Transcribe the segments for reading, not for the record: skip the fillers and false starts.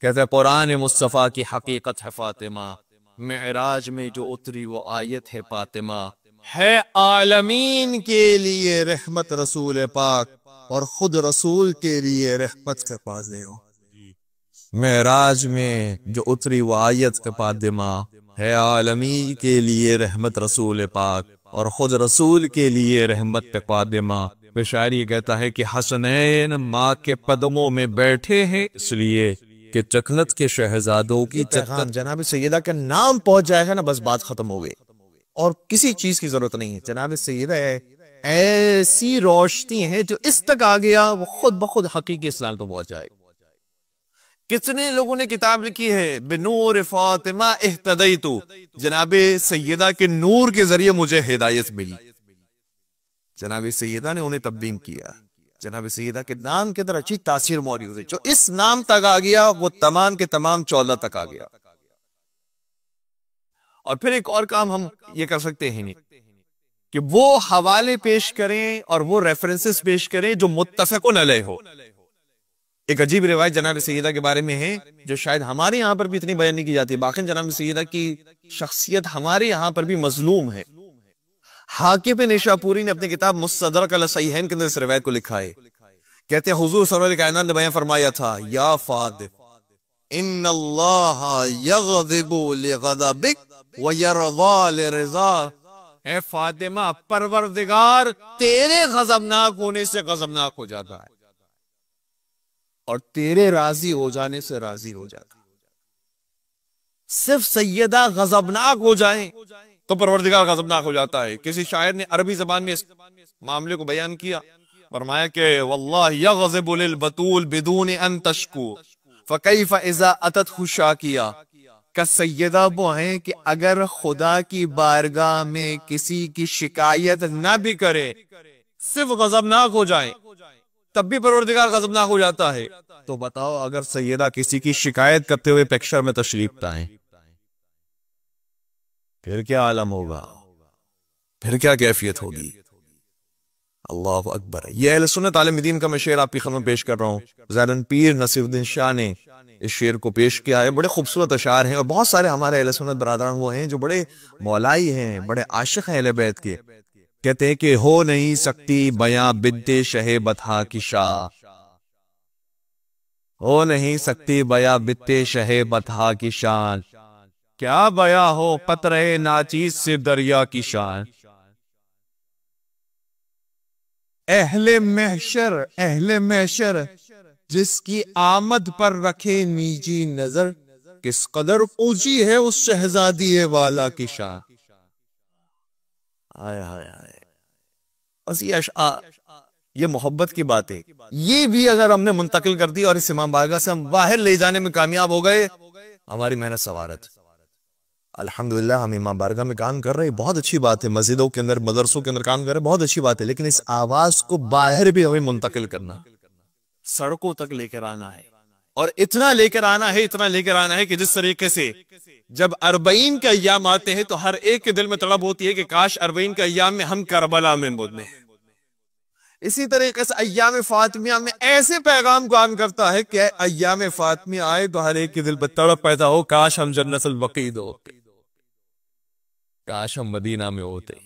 कहते हैं कुरान मुस्तफ़ा की हकीकत है फातिमा, मेराज में जो उतरी वो आयत है फातिमा, है आलमीन के लिए रहमत रसूल पाक और खुद रसूल के लिए रहमत के पाज़े हो। मेराज में जो उतरी वो आयत के फातिमा है आलमी के लिए रहमत रसूल पाक और खुद रसूल के लिए रहमत के फातिमा। फिर शायरी कहता है कि हसनैन माँ के कदमों में बैठे हैं इसलिए कि चकलत के शहजादों की पैगाम जनाब सैयदा का नाम पहुंच जाएगा ना, बस बात खत्म हो गई और किसी चीज की जरूरत नहीं है। जनाब सैयदा ऐसी रोशनी है जो इस तक आ गया वो खुद ब खुद हकीकी इस्लाम तो पहुंच जाएगा। कितने लोगों ने किताब लिखी है बिनूर फातिमा इhtदैतु, जनाब सैयदा के नूर के जरिए मुझे हिदायत मिली। जनाब सैयदा ने उन्हें तब्दील किया। जनाब सैयदा के नाम के अंदर अच्छी तासीर मौजूद है। जो इस नाम तक आ गया वो तमाम के तमाम 14 तक आ गया। और फिर एक और काम हम ये कर सकते हैं नहीं कि वो हवाले पेश करें और वो रेफरेंसेस पेश करें जो मुत्तफ़क़ुन अलैह हो। एक अजीब रिवायत जनाब सैयदा के बारे में है जो शायद हमारे यहाँ पर भी इतनी बयान नहीं की जाती। बाकी जनाब सैयदा की शख्सियत हमारे यहाँ पर भी मजलूम है। हाकिम निशापुरी ने अपनी किताब मुस्तदरक अल सहीहैन के अंदर इस रिवायत को लिखा है। कहते हैं हुजूर सरवर कायनात ने बयान फरमाया था, या फातिमा इन्नल्लाह यग़ज़िबु लिग़ज़बिक व यरज़ा लिरिज़ा। ए फातिमा, परवरदिगार तेरे गजबनाक होने से गजबनाक हो जाता है और तेरे राजी हो जाने से राजी हो जाता है। सिर्फ सैयदा गजबनाक हो जाए तो परवरदिगार गजबनाक हो जाता है। किसी शायर ने अरबी जबान में इस मामले को बयान किया, फरमाया कि वल्लाह यग़ज़िबु लिल बतूल बिदून अन तशकू फकैफ इज़ा अतत शाकिया। का सैयदा वो है कि अगर खुदा की बारगाह में किसी की शिकायत ना भी करे, सिर्फ गजबनाक हो जाए तब भी परवरदिगार गजबनाक हो जाता है। तो बताओ अगर सैयदा किसी की शिकायत करते हुए पेक्शर में तशरीफ लाएं फिर क्या आलम होगा, फिर क्या कैफियत होगी। अल्लाह अकबर। ये अहले सुन्नत आलिम दीन का मैं शेर आपकी खिदमत पेश कर रहा हूँ। ज़ैलन पीर नसीरुद्दीन शाह ने इस शेर को पेश किया है। बड़े खूबसूरत अशार हैं और बहुत सारे हमारे अहले सुन्नत बरादरान वो हैं जो बड़े मौलाई हैं, बड़े आशिक हैं अहले बैत के। कहते हैं कि हो नहीं सकती बयां बिद्दे शहे बथा की शाह, हो नहीं सकती बयां बिद्दे शहे बथा की शान, क्या बया हो कतरे नाचीज से दरिया की शान। अहले महशर जिसकी आमद पर रखे निजी नजर, किस कदर ऊंची है उस शहजादी वाला की शान। आय हाय हाय, बस ये मोहब्बत की बात है। ये भी अगर हमने मुंतकिल कर दी और इस इमाम बारगाह से हम बाहर ले जाने में कामयाब हो गए, हमारी मेहनत सवारत। अल्हम्दुलिल्लाह हम इमाम बारगाह में काम कर रहे हैं, बहुत अच्छी बात है। मस्जिदों के अंदर मदरसों के अंदर काम कर रहे हैं, बहुत अच्छी बात है। लेकिन इस आवाज को बाहर भी हमें मुंतकिल करना, सड़कों तक लेकर आना है। और इतना लेकर आना है कि जिस तरीके से जब 40 के अय्याम आते हैं तो हर एक के दिल में तड़प होती है कि काश 40 के अय्याम में हम करबला में मौजूद हैं। इसी तरीके से अय्याम फातिमिया में ऐसे पैगाम काम करता है कि अय्याम फातिमिया आए तो हर एक के दिल पर तड़प पैदा हो, काश हम जन्नतुल बक़ीद होते, काश हम मदीना में होते।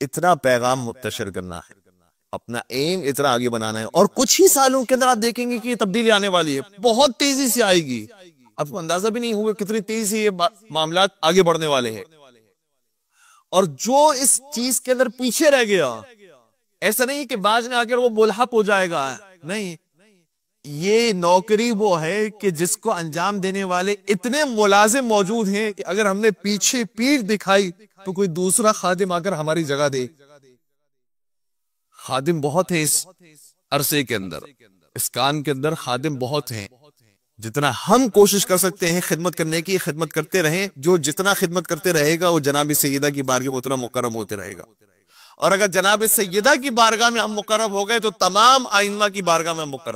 इतना पैगाम मुंतशिर करना है, अपना एम इतना आगे बनाना है। और कुछ ही सालों के अंदर आप देखेंगे कि ये तब्दीली आने वाली है, बहुत तेजी से आएगी। आपको अंदाजा भी नहीं हुआ कितनी तेजी से ये मामला आगे बढ़ने वाले हैं। और जो इस चीज के अंदर पीछे रह गया, ऐसा नहीं कि बाज ने आकर वो मुल्हक हो जाएगा, नहीं, ये नौकरी वो है कि जिसको अंजाम देने वाले इतने मुलाजिम मौजूद हैं कि अगर हमने पीछे पीठ दिखाई तो कोई दूसरा खादिम आकर हमारी जगह दे। खादिम बहुत है इस अरसे के अंदर, इस कान के अंदर खादिम बहुत हैं। जितना हम कोशिश कर सकते हैं खिदमत करने की, खिदमत करते रहें। जो जितना खिदमत करते रहेगा वो जनाब सैयदा की बारगाह में उतना मुकर्रम होते रहेगा। और अगर जनाब सैयदा की बारगाह में हम मुकर्रम हो गए तो तमाम आइम्मा की बारगाह में मुकर्रम।